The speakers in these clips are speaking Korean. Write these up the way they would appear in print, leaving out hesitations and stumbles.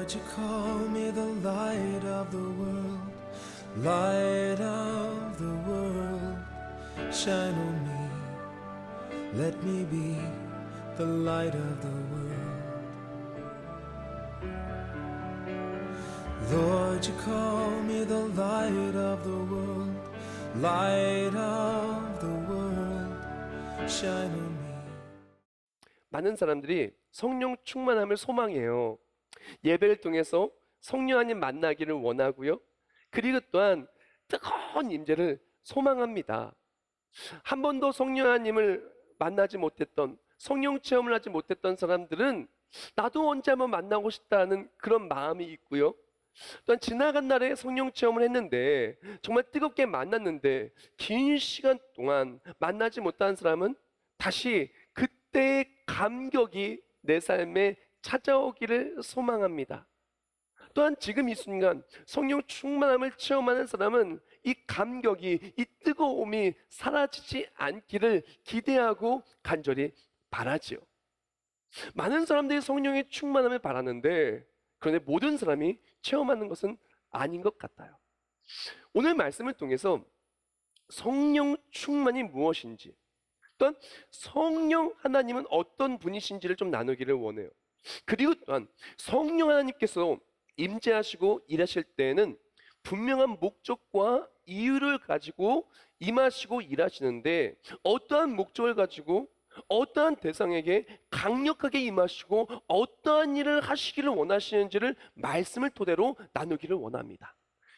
Lord, you call me the light of the world, light of the world, shine on me, let me be the light of the world. Lord, you call me the light of the world, light of the world, shine on me. 많은 사람들이 성령 충만함을 소망해요. 예배를 통해서 성령 하나님 만나기를 원하고요. 그리고 또한 뜨거운 임재를 소망합니다. 한 번도 성령 하나님을 만나지 못했던, 성령 체험을 하지 못했던 사람들은 나도 언제 한번 만나고 싶다는 그런 마음이 있고요. 또한 지나간 날에 성령 체험을 했는데 정말 뜨겁게 만났는데 긴 시간 동안 만나지 못한 사람은 다시 그때의 감격이 내 삶에 찾아오기를 소망합니다. 또한 지금 이 순간 성령 충만함을 체험하는 사람은 이 감격이, 이 뜨거움이 사라지지 않기를 기대하고 간절히 바라지요. 많은 사람들이 성령의 충만함을 바라는데 그런데 모든 사람이 체험하는 것은 아닌 것 같아요. 오늘 말씀을 통해서 성령 충만이 무엇인지, 또한 성령 하나님은 어떤 분이신지를 좀 나누기를 원해요. 그리고 또한 성령 하나님께서 임재하시고 일하실 때에는 분명한 목적과 이유를 가지고 임하시고 일하시는데 어떠한 목적을 가지고 어떠한 대상에게 강력하게 임하시고 어떠한 일을 하시기를 원하시는지를 말씀을 토대로 나누기를 원합니다.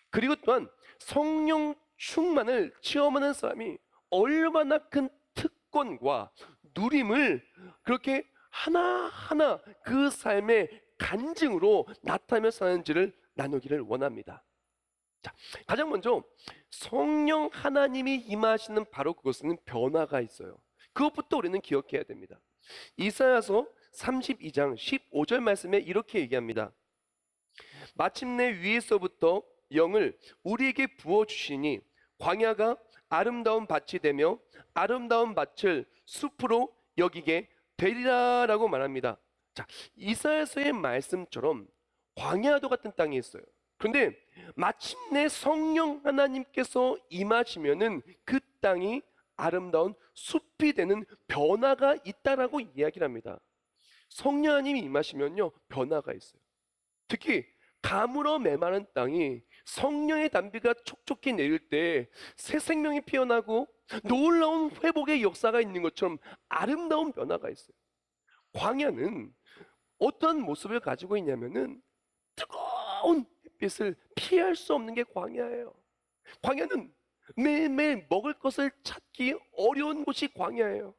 그리고 또한 성령 충만을 체험하는 사람이 얼마나 큰 특권과 누림을 그렇게 하나하나 그 삶의 간증으로 나타내며 사는지를 나누기를 원합니다. 자, 가장 먼저 성령 하나님이 임하시는 바로 그것은 변화가 있어요. 그것부터 우리는 기억해야 됩니다. 이사야서 32장 15절 말씀에 이렇게 얘기합니다. 마침내 위에서부터 영을 우리에게 부어주시니 광야가 아름다운 밭이 되며 아름다운 밭을 숲으로 여기게 되리라라고 말합니다. 자, 이사야서의 말씀처럼 광야도 같은 땅이 있어요. 그런데 마침내 성령 하나님께서 임하시면은 그 땅이 아름다운 숲이 되는 변화가 있다라고 이야기를 합니다. 성령 하나님이 임하시면요, 변화가 있어요. 특히 가물어 메마른 땅이 성령의 단비가 촉촉히 내릴 때 새 생명이 피어나고 놀라운 회복의 역사가 있는 것처럼 아름다운 변화가 있어요. 광야는 어떤 모습을 가지고 있냐면은 뜨거운 햇빛을 피할 수 없는 게 광야예요. 광야는 매일매일 먹을 것을 찾기 어려운 곳이 광야예요.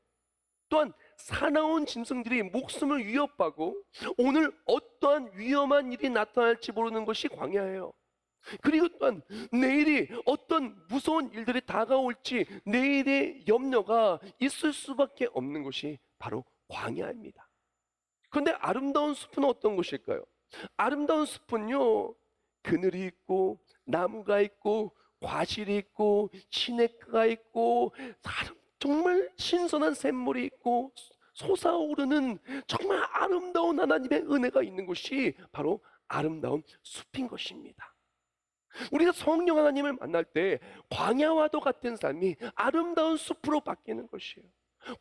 또한 사나운 짐승들이 목숨을 위협하고 오늘 어떠한 위험한 일이 나타날지 모르는 것이 광야예요. 그리고 또한 내일이 어떤 무서운 일들이 다가올지 내일의 염려가 있을 수밖에 없는 것이 바로 광야입니다. 그런데 아름다운 숲은 어떤 곳일까요? 아름다운 숲은요, 그늘이 있고 나무가 있고 과실이 있고 시냇가가 있고 정말 신선한 샘물이 있고 솟아오르는 정말 아름다운 하나님의 은혜가 있는 곳이 바로 아름다운 숲인 것입니다. 우리가 성령 하나님을 만날 때 광야와도 같은 삶이 아름다운 숲으로 바뀌는 것이에요.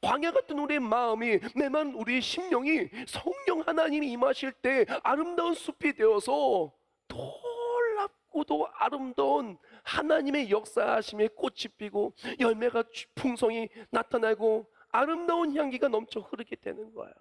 광야 같은 우리의 마음이, 메마른 우리의 심령이 성령 하나님이 임하실 때 아름다운 숲이 되어서 놀랍고도 아름다운 하나님의 역사하심에 꽃이 피고 열매가 풍성히 나타나고 아름다운 향기가 넘쳐 흐르게 되는 거예요.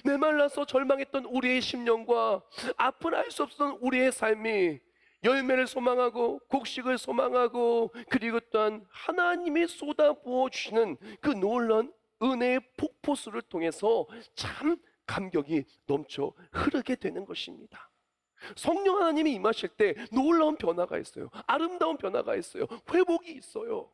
메말라서 절망했던 우리의 심령과 앞을 알 수 없었던 우리의 삶이 열매를 소망하고 곡식을 소망하고 그리고 또한 하나님이 쏟아부어 주시는 그 놀라운 은혜의 폭포수를 통해서 참 감격이 넘쳐 흐르게 되는 것입니다. 성령 하나님이 임하실 때 놀라운 변화가 있어요. 아름다운 변화가 있어요. 회복이 있어요.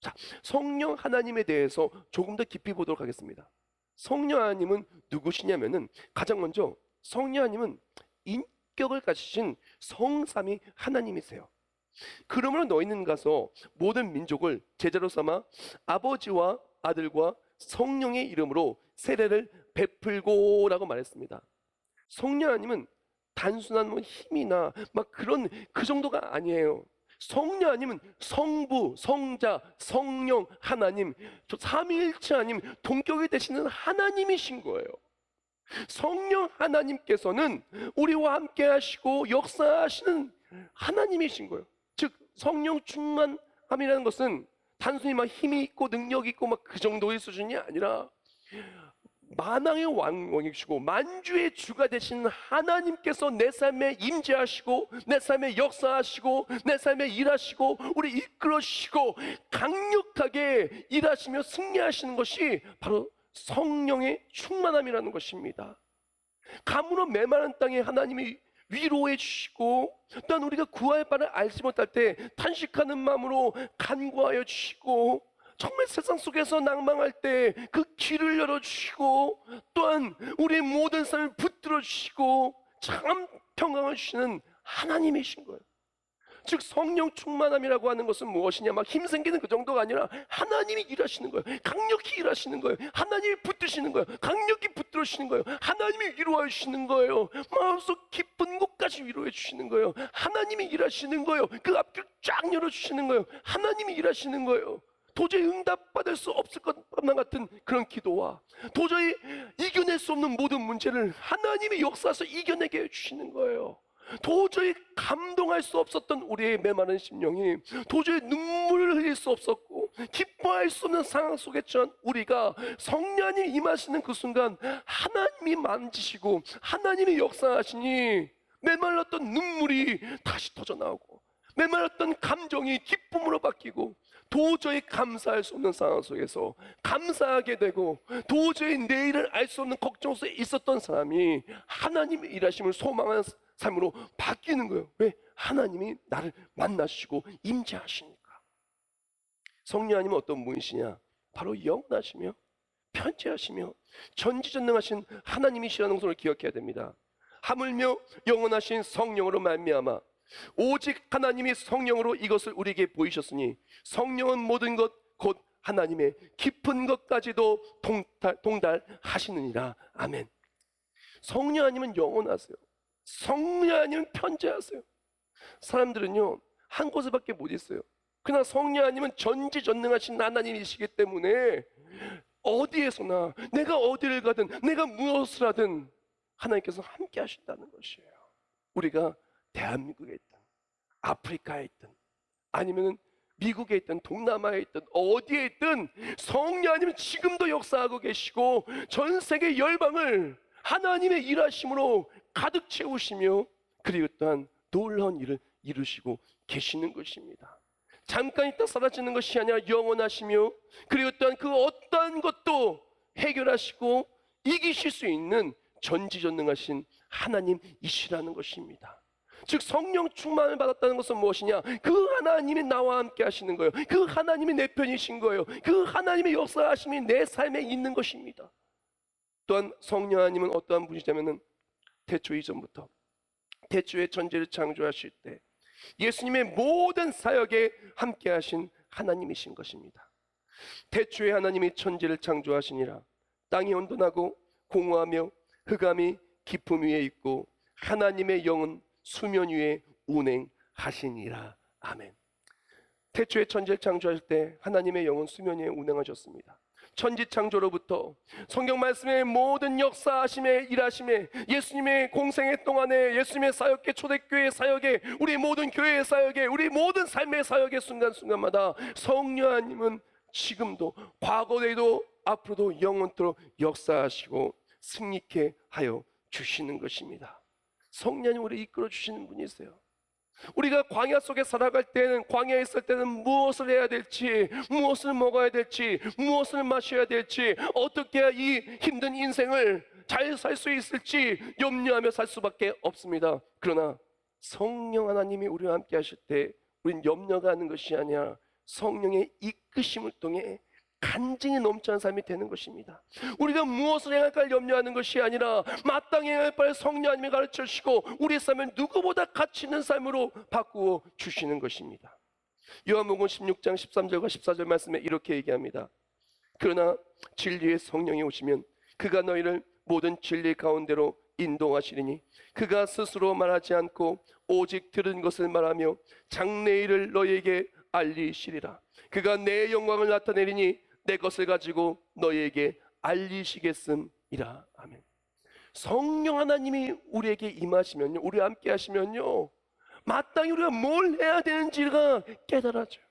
자, 성령 하나님에 대해서 조금 더 깊이 보도록 하겠습니다. 성령 하나님은 누구시냐면은 가장 먼저 성령 하나님은 인격을 가지신 성삼위 하나님이세요. 그러므로 너희는 가서 모든 민족을 제자로 삼아 아버지와 아들과 성령의 이름으로 세례를 베풀고라고 말했습니다. 성령 하나님은 단순한 뭐 힘이나 막 그런 그 정도가 아니에요. 성령 아니면 성부, 성자, 성령, 하나님, 저 삼위일체 아님 동격이 되시는 하나님이신 거예요. 성령 하나님께서는 우리와 함께 하시고 역사하시는 하나님이신 거예요. 즉 성령 충만함이라는 것은 단순히 막 힘이 있고 능력이 있고 막 그 정도의 수준이 아니라 만왕의 왕이시고 만주의 주가 되신 하나님께서 내 삶에 임재하시고 내 삶에 역사하시고 내 삶에 일하시고 우리 이끌어주시고 강력하게 일하시며 승리하시는 것이 바로 성령의 충만함이라는 것입니다. 가물어 메마른 땅에 하나님이 위로해 주시고 또한 우리가 구할 바를 알지 못할 때 탄식하는 마음으로 간구하여 주시고 정말 세상 속에서 낭망할 때 그 길을 열어주시고 또한 우리의 모든 삶을 붙들어 주시고 참 평강을 주시는 하나님이신 거예요. 즉 성령 충만함이라고 하는 것은 무엇이냐, 막 힘생기는 그 정도가 아니라 하나님이 일하시는 거예요. 강력히 일하시는 거예요. 하나님이 붙드시는 거예요. 강력히 붙들어 주시는 거예요. 하나님이 위로해 주시는 거예요. 마음속 깊은 곳까지 위로해 주시는 거예요. 하나님이 일하시는 거예요. 그 앞길 쫙 열어주시는 거예요. 하나님이 일하시는 거예요. 도저히 응답받을 수 없을 것만 같은 그런 기도와 도저히 이겨낼 수 없는 모든 문제를 하나님이 역사해서 이겨내게 해주시는 거예요. 도저히 감동할 수 없었던 우리의 메마른 심령이 도저히 눈물을 흘릴 수 없었고 기뻐할 수 없는 상황 속에 처한 우리가 성령이 임하시는 그 순간 하나님이 만지시고 하나님이 역사하시니 메말랐던 눈물이 다시 터져나오고 메말랐던 감정이 기쁨으로 바뀌고 도저히 감사할 수 없는 상황 속에서 감사하게 되고 도저히 내일을 알 수 없는 걱정 속에 있었던 사람이 하나님의 일하심을 소망하는 삶으로 바뀌는 거예요. 왜? 하나님이 나를 만나시고 임재하시니까. 성령 아니면 어떤 분이시냐? 바로 영원하시며 편재하시며 전지전능하신 하나님이시라는 것을 기억해야 됩니다. 하물며 영원하신 성령으로 말미암아 오직 하나님이 성령으로 이것을 우리에게 보이셨으니 성령은 모든 것 곧 하나님의 깊은 것까지도 동달하시느니라. 아멘. 성령 아니면 영원하세요. 성령 아니면 편재하세요. 사람들은요 한 곳에밖에 못 있어요. 그러나 성령 아니면 전지전능하신 하나님이시기 때문에 어디에서나 내가 어디를 가든 내가 무엇을 하든 하나님께서 함께 하신다는 것이에요. 우리가 대한민국에 있든 아프리카에 있든 아니면 미국에 있든 동남아에 있든 어디에 있든 성령 아니면 지금도 역사하고 계시고 전 세계 열방을 하나님의 일하심으로 가득 채우시며 그리고 또한 놀라운 일을 이루시고 계시는 것입니다. 잠깐 있다 사라지는 것이 아니라 영원하시며 그리고 또한 그 어떠한 것도 해결하시고 이기실 수 있는 전지전능하신 하나님이시라는 것입니다. 즉 성령 충만을 받았다는 것은 무엇이냐? 그 하나님이 나와 함께 하시는 거예요. 그 하나님이 내 편이신 거예요. 그 하나님의 역사하심이 내 삶에 있는 것입니다. 또한 성령 아니면 어떠한 분이시냐면은 태초 이전부터 태초에 천지를 창조하실 때 예수님의 모든 사역에 함께 하신 하나님이신 것입니다. 태초에 하나님이 천지를 창조하시니라. 땅이 온돈하고 공허하며 흑암이 깊음 위에 있고 하나님의 영은 수면 위에 운행하시니라. 아멘. 태초에 천지를 창조하실 때 하나님의 영은 수면 위에 운행하셨습니다. 천지 창조로부터 성경 말씀의 모든 역사하심에 일하심에 예수님의 공생애 동안에 예수님의 사역계 초대교회 사역에 우리 모든 교회의 사역에 우리 모든 삶의 사역의 순간순간마다 성령 하나님은 지금도 과거에도 앞으로도 영원토록 역사하시고 승리케 하여 주시는 것입니다. 성령이 우리를 이끌어 주시는 분이세요. 우리가 광야 속에 살아갈 때는 광야에 있을 때는 무엇을 해야 될지 무엇을 먹어야 될지 무엇을 마셔야 될지 어떻게 해야 이 힘든 인생을 잘 살 수 있을지 염려하며 살 수밖에 없습니다. 그러나 성령 하나님이 우리와 함께 하실 때 우린 염려가 하는 것이 아니라 성령의 이끄심을 통해 간증이 넘치는 삶이 되는 것입니다. 우리가 무엇을 행할까 염려하는 것이 아니라 마땅히 행할 바를 성령 하나님이 가르쳐 주시고 우리 삶을 누구보다 가치 있는 삶으로 바꾸어 주시는 것입니다. 요한복음 16장 13절과 14절 말씀에 이렇게 얘기합니다. 그러나 진리의 성령이 오시면 그가 너희를 모든 진리 가운데로 인도하시리니 그가 스스로 말하지 않고 오직 들은 것을 말하며 장래일을 너희에게 알리시리라. 그가 내 영광을 나타내리니 내 것을 가지고 너희에게 알리시겠음이라. 아멘. 성령 하나님이 우리에게 임하시면요, 우리와 함께 하시면요, 마땅히 우리가 뭘 해야 되는지가 깨달아져요.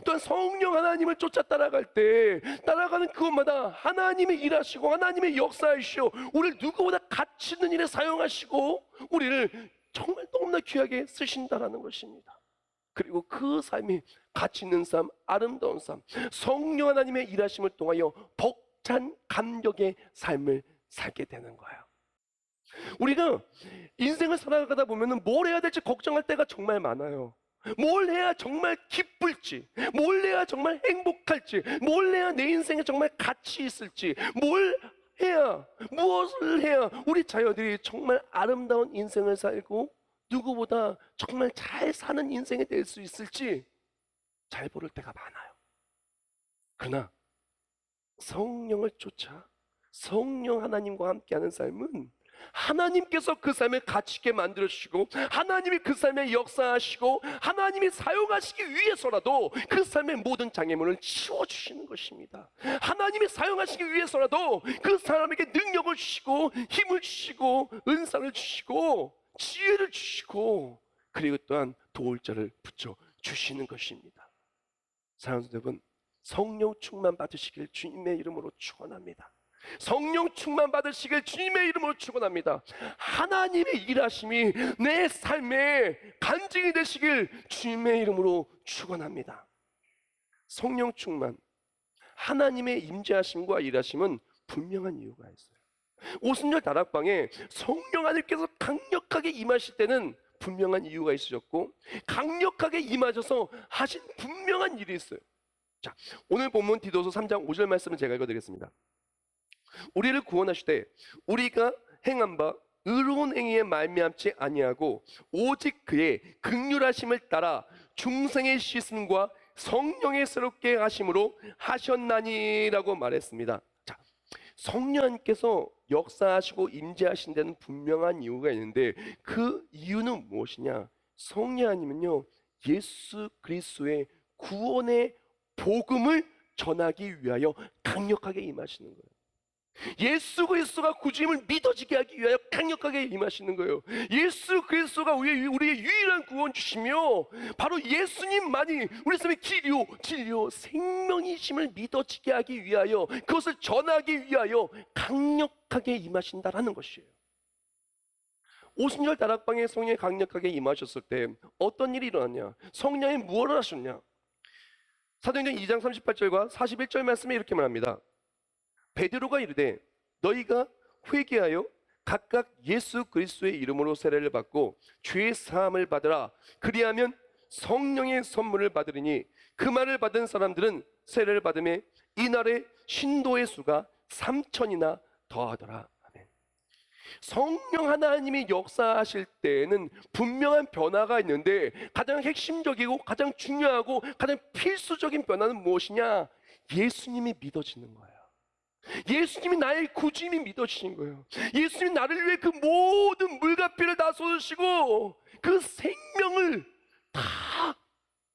또한 성령 하나님을 쫓아 따라갈 때 따라가는 그것마다 하나님이 일하시고 하나님의 역사이시오, 우리를 누구보다 가치 있는 일에 사용하시고 우리를 정말 너무나 귀하게 쓰신다라는 것입니다. 그리고 그 삶이 가치 있는 삶, 아름다운 삶, 성령 하나님의 일하심을 통하여 벅찬 감격의 삶을 살게 되는 거예요. 우리가 인생을 살아가다 보면 뭘 해야 될지 걱정할 때가 정말 많아요. 뭘 해야 정말 기쁠지, 뭘 해야 정말 행복할지, 뭘 해야 내 인생에 정말 가치 있을지, 뭘 해야, 무엇을 해야 우리 자녀들이 정말 아름다운 인생을 살고 누구보다 정말 잘 사는 인생이 될 수 있을지 잘 모를 때가 많아요. 그러나 성령을 쫓아 성령 하나님과 함께하는 삶은 하나님께서 그 삶을 가치 있게 만들어주시고 하나님이 그 삶에 역사하시고 하나님이 사용하시기 위해서라도 그 삶의 모든 장애물을 치워주시는 것입니다. 하나님이 사용하시기 위해서라도 그 사람에게 능력을 주시고 힘을 주시고 은사를 주시고 지혜를 주시고 그리고 또한 도울 자를 붙여주시는 것입니다. 사랑하는 여러분, 성령 충만 받으시길 주님의 이름으로 축원합니다. 성령 충만 받으시길 주님의 이름으로 축원합니다. 하나님의 일하심이 내 삶의 간증이 되시길 주님의 이름으로 축원합니다. 성령 충만, 하나님의 임재하심과 일하심은 분명한 이유가 있어요. 오순절 다락방에 성령 하나님께서 강력하게 임하실 때는 분명한 이유가 있으셨고 강력하게 임하셔서 하신 분명한 일이 있어요. 자, 오늘 본문 디도서 3장 5절 말씀을 제가 읽어드리겠습니다. 우리를 구원하시되 우리가 행한 바 의로운 행위에 말미암지 아니하고 오직 그의 긍휼하심을 따라 중생의 씻음과 성령의 새롭게 하심으로 하셨나니라고 말했습니다. 자, 성령님께서 역사하시고 임재하신 데는 분명한 이유가 있는데 그 이유는 무엇이냐? 성령 하나님은요, 예수 그리스도의 구원의 복음을 전하기 위하여 강력하게 임하시는 거예요. 예수 그리스도가 구주임을 믿어지게 하기 위하여 강력하게 임하시는 거예요. 예수 그리스도가 우리의 유일한 구원 주시며 바로 예수님만이 우리 삶의 길이요 진리요 생명이심을 믿어지게 하기 위하여 그것을 전하기 위하여 강력하게 임하신다라는 것이에요. 오순절 다락방에 성령이 강력하게 임하셨을 때 어떤 일이 일어났냐? 성령이 무엇을 하셨냐? 사도행전 2장 38절과 41절 말씀에 이렇게 말합니다. 베드로가 이르되 너희가 회개하여 각각 예수 그리스도의 이름으로 세례를 받고 죄의 사함을 받으라. 그리하면 성령의 선물을 받으리니 그 말을 받은 사람들은 세례를 받음에 이날의 신도의 수가 3,000이나 더하더라. 아멘. 성령 하나님이 역사하실 때에는 분명한 변화가 있는데 가장 핵심적이고 가장 중요하고 가장 필수적인 변화는 무엇이냐? 예수님이 믿어지는 거예요. 예수님이 나의 구주임이 믿어지신 거예요. 예수님이 나를 위해 그 모든 물과 피를 다 쏟으시고 그 생명을 다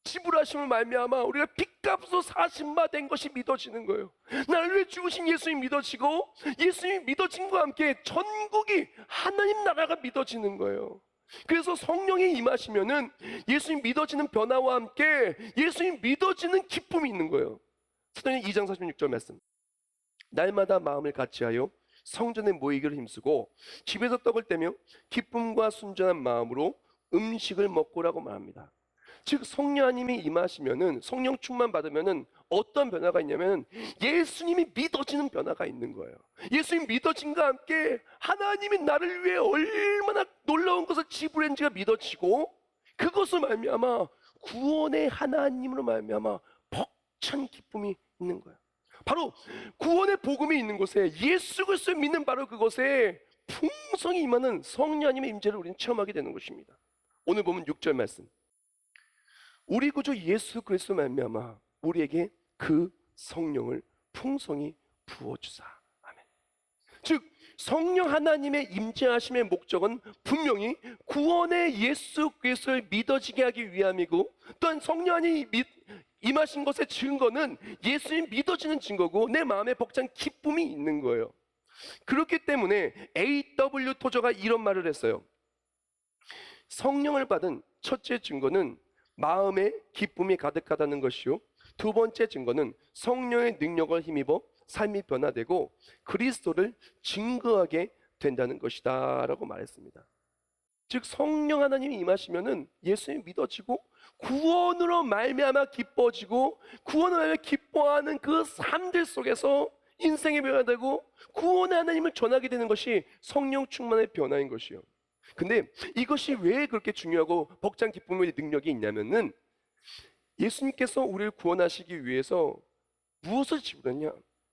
지불하심을 말미암아 우리가 빚값으로 사신 바 된 것이 믿어지는 거예요. 나를 위해 죽으신 예수님 믿어지고 예수님이 믿어진과 함께 전국이 하나님 나라가 믿어지는 거예요. 그래서 성령이 임하시면은 예수님 믿어지는 변화와 함께 예수님 믿어지는 기쁨이 있는 거예요. 사도행전 2장 46절 말씀. 날마다 마음을 같이하여 성전에 모이기를 힘쓰고 집에서 떡을 떼며 기쁨과 순전한 마음으로 음식을 먹고라고 말합니다. 즉 성령 하나님이 임하시면은 성령 충만 받으면은 어떤 변화가 있냐면 예수님이 믿어지는 변화가 있는 거예요. 예수님 믿어진과 함께 하나님이 나를 위해 얼마나 놀라운 것을 지불했는지가 믿어지고 그것을 말미암아 구원의 하나님으로 말미암아 벅찬 기쁨이 있는 거예요. 바로 구원의 복음이 있는 곳에 예수 그리스도를 믿는 바로 그곳에 풍성히 임하는 성령 하나님의 임재를 우리는 체험하게 되는 것입니다. 오늘 보면 6절 말씀. 우리 구주 예수 그리스도 말미암아 우리에게 그 성령을 풍성히 부어주사. 아멘. 즉 성령 하나님의 임재하심의 목적은 분명히 구원의 예수 그리스도를 믿어지게 하기 위함이고, 또한 성령 하나님이 임하신 것의 증거는 예수님 믿어지는 증거고 내 마음에 벅찬 기쁨이 있는 거예요. 그렇기 때문에 A.W. 토저가 이런 말을 했어요. 성령을 받은 첫째 증거는 마음에 기쁨이 가득하다는 것이요, 두 번째 증거는 성령의 능력을 힘입어 삶이 변화되고 그리스도를 증거하게 된다는 것이다 라고 말했습니다. 즉 성령 하나님이 임하시면은 예수님 믿어지고 구원으로 말미암아 기뻐지고, 구원으로 말미암아 기뻐하는 그 삶들 속에서 인생이 변화되고 구원의 하나님을 전하게 되는 것이 성령 충만의 변화인 것이요. 근데 이것이 왜 그렇게 중요하고 벅찬 기쁨의 능력이 있냐면은, 예수님께서 우리를 구원하시기 위해서 무엇을 지불했냐?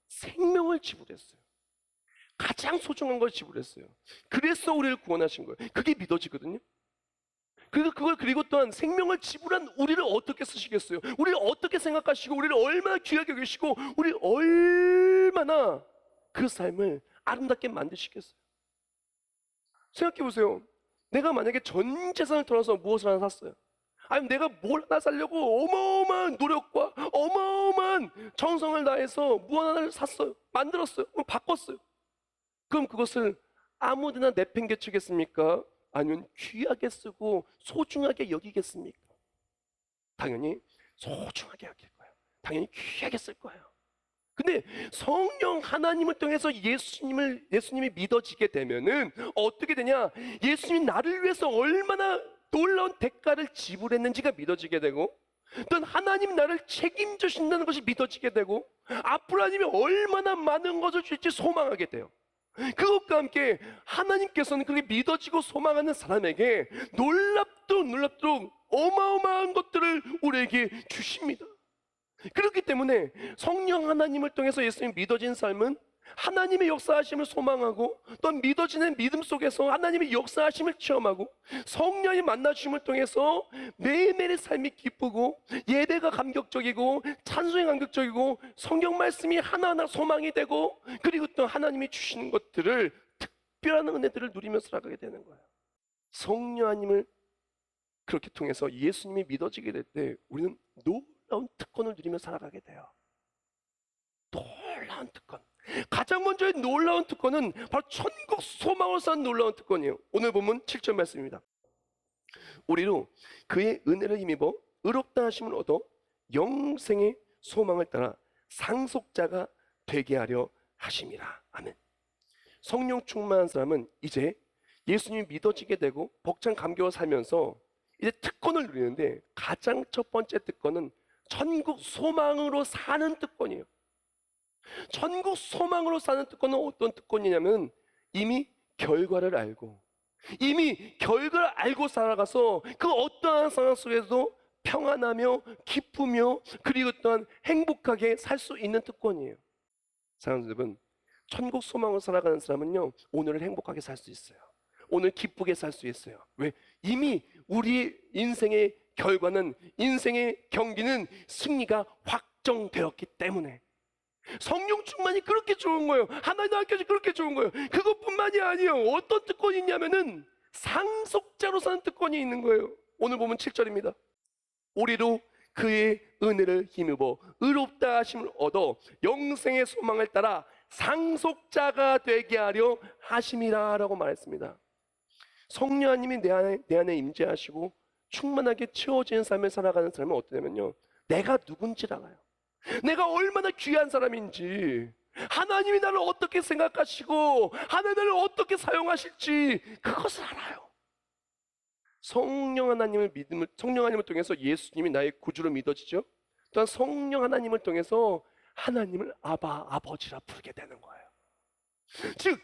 생명을 지불했어요. 가장 소중한 걸 지불했어요. 그래서 우리를 구원하신 거예요. 그게 믿어지거든요. 그리고 또한 생명을 지불한 우리를 어떻게 쓰시겠어요? 우리를 어떻게 생각하시고 우리를 얼마나 귀하게 여기시고 우리를 얼마나 그 삶을 아름답게 만드시겠어요? 생각해 보세요. 내가 만약에 전 재산을 털어서 무엇을 하나 샀어요. 아니면 내가 뭘 하나 살려고 어마어마한 노력과 어마어마한 정성을 다해서 무언 하나를 샀어요. 만들었어요. 바꿨어요. 그럼 그것을 아무데나 내팽개치겠습니까? 아니면 귀하게 쓰고 소중하게 여기겠습니까? 당연히 소중하게 여길 거예요. 당연히 귀하게 쓸 거예요. 근데 성령 하나님을 통해서 예수님이 믿어지게 되면은 어떻게 되냐? 예수님이 나를 위해서 얼마나 놀라운 대가를 지불했는지가 믿어지게 되고, 또 하나님이 나를 책임져 주신다는 것이 믿어지게 되고, 앞으로 하나님이 얼마나 많은 것을 줄지 소망하게 돼요. 그것과 함께 하나님께서는 그렇게 믿어지고 소망하는 사람에게 놀랍도록 어마어마한 것들을 우리에게 주십니다. 그렇기 때문에 성령 하나님을 통해서 예수님 믿어진 삶은 하나님의 역사하심을 소망하고, 또 믿어지는 믿음 속에서 하나님의 역사하심을 체험하고, 성령이 만나주심을 통해서 매일매일의 삶이 기쁘고, 예배가 감격적이고, 찬송이 감격적이고, 성경 말씀이 하나하나 소망이 되고, 그리고 또 하나님이 주시는 것들을, 특별한 은혜들을 누리며 살아가게 되는 거예요. 성령 하나님을 그렇게 통해서 예수님이 믿어지게 될 때 우리는 놀라운 특권을 누리며 살아가게 돼요. 놀라운 특권. 가장 먼저의 놀라운 특권은 바로 천국 소망을 쌓은 놀라운 특권이에요. 오늘 본문 7절 말씀입니다. 우리로 그의 은혜를 힘입어 의롭다 하심을 얻어 영생의 소망을 따라 상속자가 되게 하려 하심이라. 아멘. 성령 충만한 사람은 이제 예수님이 믿어지게 되고 벅찬 감격을 살면서 이제 특권을 누리는데, 가장 첫 번째 특권은 천국 소망으로 사는 특권이에요. 천국 소망으로 사는 특권은 어떤 특권이냐면, 이미 결과를 알고 살아가서 그 어떠한 상황 속에서도 평안하며 기쁘며 그리고 또한 행복하게 살 수 있는 특권이에요. 사랑하는 여러분, 천국 소망으로 살아가는 사람은요, 오늘을 행복하게 살 수 있어요. 오늘 기쁘게 살 수 있어요. 왜? 이미 우리 인생의 결과는, 인생의 경기는 승리가 확정되었기 때문에. 성령 충만이 그렇게 좋은 거예요. 하나님 함께해서 그렇게 좋은 거예요. 그것뿐만이 아니에요. 어떤 특권이 있냐면은 상속자로 사는 특권이 있는 거예요. 오늘 보면 7절입니다. 우리로 그의 은혜를 힘입어 의롭다 하심을 얻어 영생의 소망을 따라 상속자가 되게 하려 하심이라 라고 말했습니다. 성령 하나님이 내 안에 임재하시고 충만하게 채워지는 삶을 살아가는 삶은 어떠냐면요, 내가 누군지를 알아요. 내가 얼마나 귀한 사람인지, 하나님이 나를 어떻게 생각하시고 하나님이 나를 어떻게 사용하실지 그것을 알아요. 성령 하나님을 통해서 예수님이 나의 구주로 믿어지죠. 또한 성령 하나님을 통해서 하나님을 아버지라 부르게 되는 거예요. 즉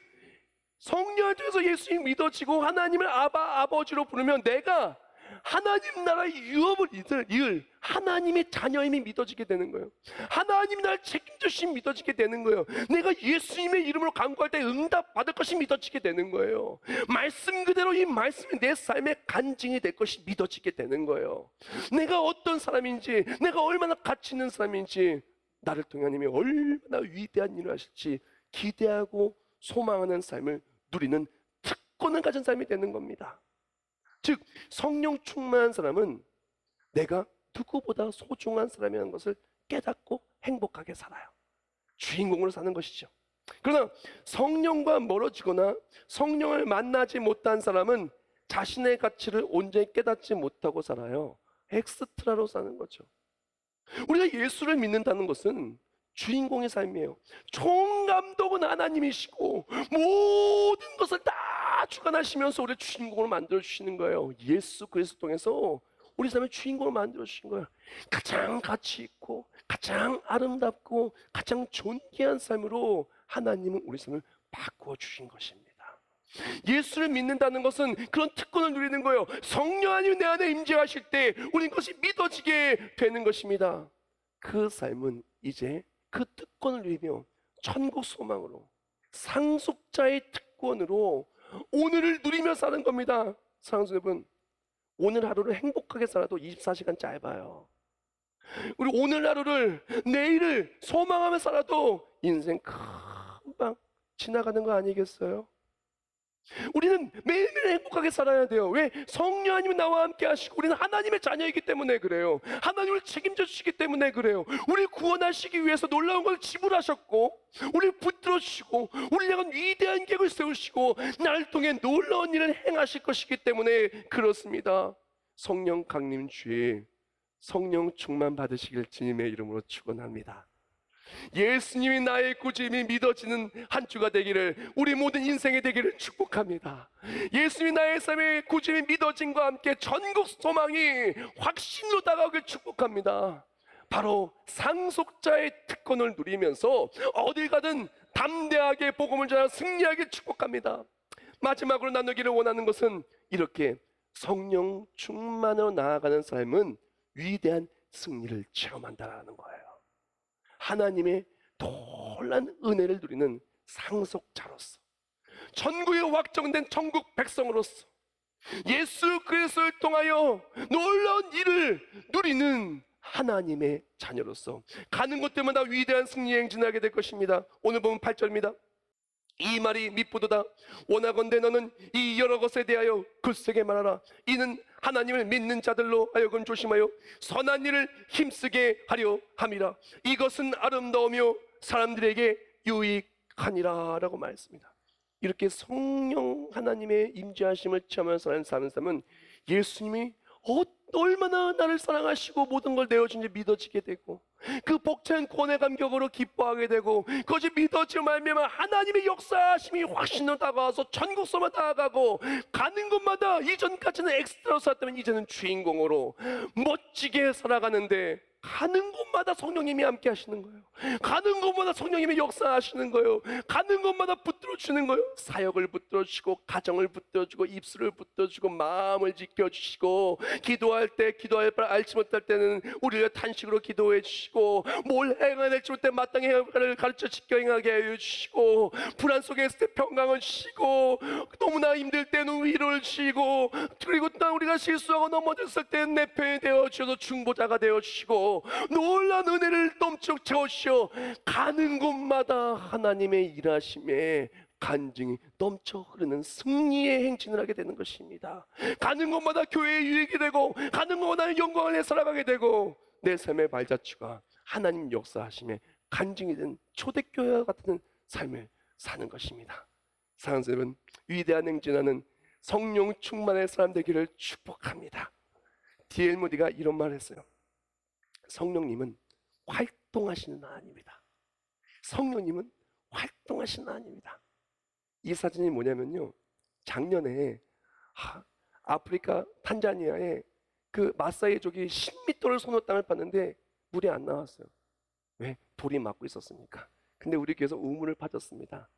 성령을 통해서 예수님이 믿어지고 하나님을 아버지로 부르면 내가 하나님 나라의 유업을 이을 하나님의 자녀임이 믿어지게 되는 거예요. 하나님이 나를 책임지심이 믿어지게 되는 거예요. 내가 예수님의 이름으로 간구할 때 응답 받을 것이 믿어지게 되는 거예요. 말씀 그대로 이 말씀이 내 삶의 간증이 될 것이 믿어지게 되는 거예요. 내가 어떤 사람인지, 내가 얼마나 가치 있는 사람인지, 나를 통해 하나님이 얼마나 위대한 일을 하실지 기대하고 소망하는 삶을 누리는 특권을 가진 삶이 되는 겁니다. 즉 성령 충만한 사람은 내가 누구보다 소중한 사람이라는 것을 깨닫고 행복하게 살아요. 주인공으로 사는 것이죠. 그러나 성령과 멀어지거나 성령을 만나지 못한 사람은 자신의 가치를 온전히 깨닫지 못하고 살아요. 엑스트라로 사는 거죠. 우리가 예수를 믿는다는 것은 주인공의 삶이에요. 총감독은 하나님이시고 모든 것을 다 주관하시면서 우리를 주인공으로 만들어 주시는 거예요. 예수 그리스도 통해서 우리 삶의 주인공을 만들어 주신 거예요. 가장 가치 있고 가장 아름답고 가장 존귀한 삶으로 하나님은 우리 삶을 바꾸어 주신 것입니다. 예수를 믿는다는 것은 그런 특권을 누리는 거예요. 성령 하나님 내 안에 임재하실 때 우리는 그것이 믿어지게 되는 것입니다. 그 삶은 이제 그 특권을 누리며 천국 소망으로 상속자의 특권으로 오늘을 누리며 사는 겁니다. 사랑하는 여러분, 오늘 하루를 행복하게 살아도 24시간 짧아요. 우리 오늘 하루를 내일을 소망하며 살아도 인생 금방 지나가는 거 아니겠어요? 우리는 매일매일 행복하게 살아야 돼요. 왜? 성령 하나님이 나와 함께 하시고 우리는 하나님의 자녀이기 때문에 그래요. 하나님을 책임져 주시기 때문에 그래요. 우리를 구원하시기 위해서 놀라운 걸 지불하셨고 우리를 붙들어 주시고 우리를 향한 위대한 계획을 세우시고 나를 통해 놀라운 일을 행하실 것이기 때문에 그렇습니다. 성령 강림 주일 성령 충만 받으시길 주님의 이름으로 축원합니다. 예수님이 나의 구주임이 믿어지는 한 주가 되기를, 우리 모든 인생이 되기를 축복합니다. 예수님이 나의 삶의 구주임이 믿어짐과 함께 전국 소망이 확신으로 다가오길 축복합니다. 바로 상속자의 특권을 누리면서 어딜 가든 담대하게 복음을 전하여 승리하길 축복합니다. 마지막으로 나누기를 원하는 것은 이렇게 성령 충만으로 나아가는 삶은 위대한 승리를 체험한다는 거예요. 하나님의 놀라운 은혜를 누리는 상속자로서, 천국에 확정된 천국 백성으로서, 예수 그리스도를 통하여 놀라운 일을 누리는 하나님의 자녀로서 가는 곳 때마다 위대한 승리에 행진하게 될 것입니다. 오늘 보면 8절입니다. 이 말이 밉보도다. 원하건대 너는 이 여러 것에 대하여 굳세게 말하라. 이는 하나님을 믿는 자들로 하여금 조심하여 선한 일을 힘쓰게 하려 함이라. 이것은 아름다우며 사람들에게 유익하니라 라고 말했습니다. 이렇게 성령 하나님의 임재하심을 체험하는 사는 사람은 예수님이 얼마나 나를 사랑하시고 모든 걸 내어준지 믿어지게 되고 그 벅찬 구원의 감격으로 기뻐하게 되고 그것이 믿어지고 말미암아 하나님의 역사하심이 확신으로 다가와서 전국소만 다가가고 가는 곳마다 이전까지는 엑스트라로 살았다면 이제는 주인공으로 멋지게 살아가는데 가는 곳마다 성령님이 함께 하시는 거예요. 가는 곳마다 성령님이 역사하시는 거예요. 가는 곳마다 붙들어주시는 거예요. 사역을 붙들어주시고 가정을 붙들어주고 입술을 붙들어주고 마음을 지켜주시고 기도할 때 기도할 바를 알지 못할 때는 우리를 탄식으로 기도해 주시고 뭘 행해야 될지 모를 때 마땅히 행할 바를 가르쳐 지켜 행하게 해주시고 불안 속에 있을 때 평강을 주시고 너무나 힘들 때는 위로를 주시고 그리고 또 우리가 실수하고 넘어졌을 때는 내 편이 되어주셔서 중보자가 되어주시고 놀라운 은혜를 넘쳐 채우시어 가는 곳마다 하나님의 일하심에 간증이 넘쳐 흐르는 승리의 행진을 하게 되는 것입니다. 가는 곳마다 교회의 유익이 되고 가는 곳마다 영광을 내 살아가게 되고 내 삶의 발자취가 하나님 역사하심에 간증이 된 초대교회와 같은 삶을 사는 것입니다. 사랑하는 여러분, 위대한 행진하는 성령 충만의 사람 되기를 축복합니다. D.L. 모디가 이런 말을 했어요. 성령님은 활동하시는 하나님이다. 성령님은 활동하시는 하나님이다. 이 사진이 뭐냐면요, 작년에 아프리카 탄자니아에 그 마사이족이 10m를 손으로 땅을 팠는데 물이 안 나왔어요. 왜? 돌이 막고 있었으니까. 근데 우리 교회에서 우물을 파졌습니다.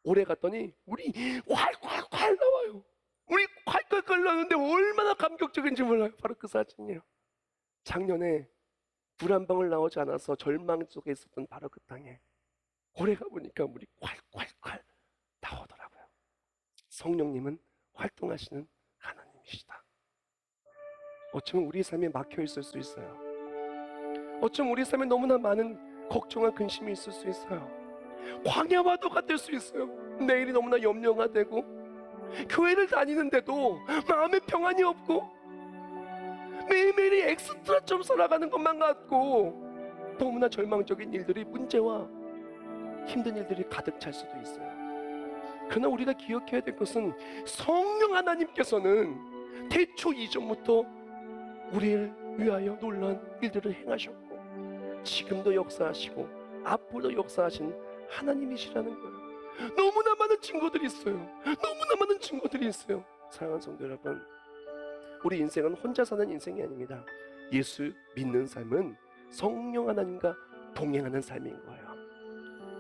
올해 갔더니 물이 콸콸콸 나와요. 물이 콸콸콸 나는데 얼마나 감격적인지 몰라요. 바로 그 사진이에요. 작년에 물 한 방울 나오지 않아서 절망 속에 있었던 바로 그 땅에 올해 가보니까 물이 콸콸콸 나오더라고요. 성령님은 활동하시는 하나님이시다. 어쩌면 우리 삶에 막혀 있을 수 있어요. 어쩌면 우리 삶에 너무나 많은 걱정과 근심이 있을 수 있어요. 광야와도 같을 수 있어요. 내일이 너무나 염려가 되고 교회를 다니는데도 마음에 평안이 없고 매일매일이 엑스트라처럼 살아가는 것만 같고 너무나 절망적인 일들이, 문제와 힘든 일들이 가득 찰 수도 있어요. 그러나 우리가 기억해야 될 것은 성령 하나님께서는 태초 이전부터 우리를 위하여 놀라운 일들을 행하셨고 지금도 역사하시고 앞으로도 역사하신 하나님이시라는 거예요. 너무나 많은 증거들이 있어요. 너무나 많은 증거들이 있어요. 사랑하는 성도 여러분, 우리 인생은 혼자 사는 인생이 아닙니다. 예수 믿는 삶은 성령 하나님과 동행하는 삶인 거예요.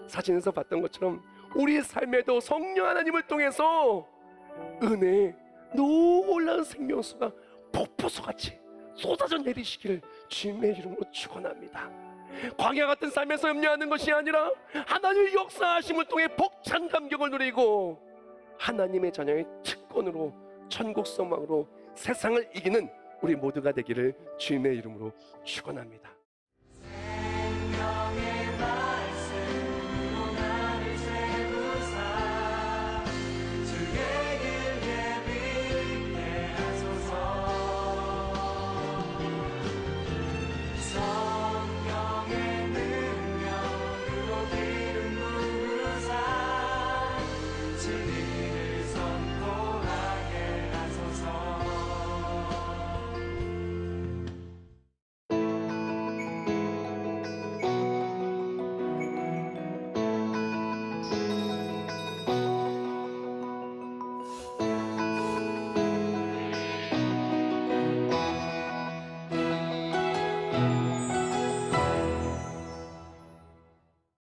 사진에서 봤던 것처럼 우리의 삶에도 성령 하나님을 통해서 은혜의 놀라운 생명수가 폭포수같이 쏟아져 내리시기를 주님의 이름으로 축원합니다. 광야 같은 삶에서 염려하는 것이 아니라 하나님의 역사하심을 통해 벅찬 감격을 누리고 하나님의 자녀의 특권으로 천국 소망으로 세상을 이기는 우리 모두가 되기를 주님의 이름으로 축원합니다.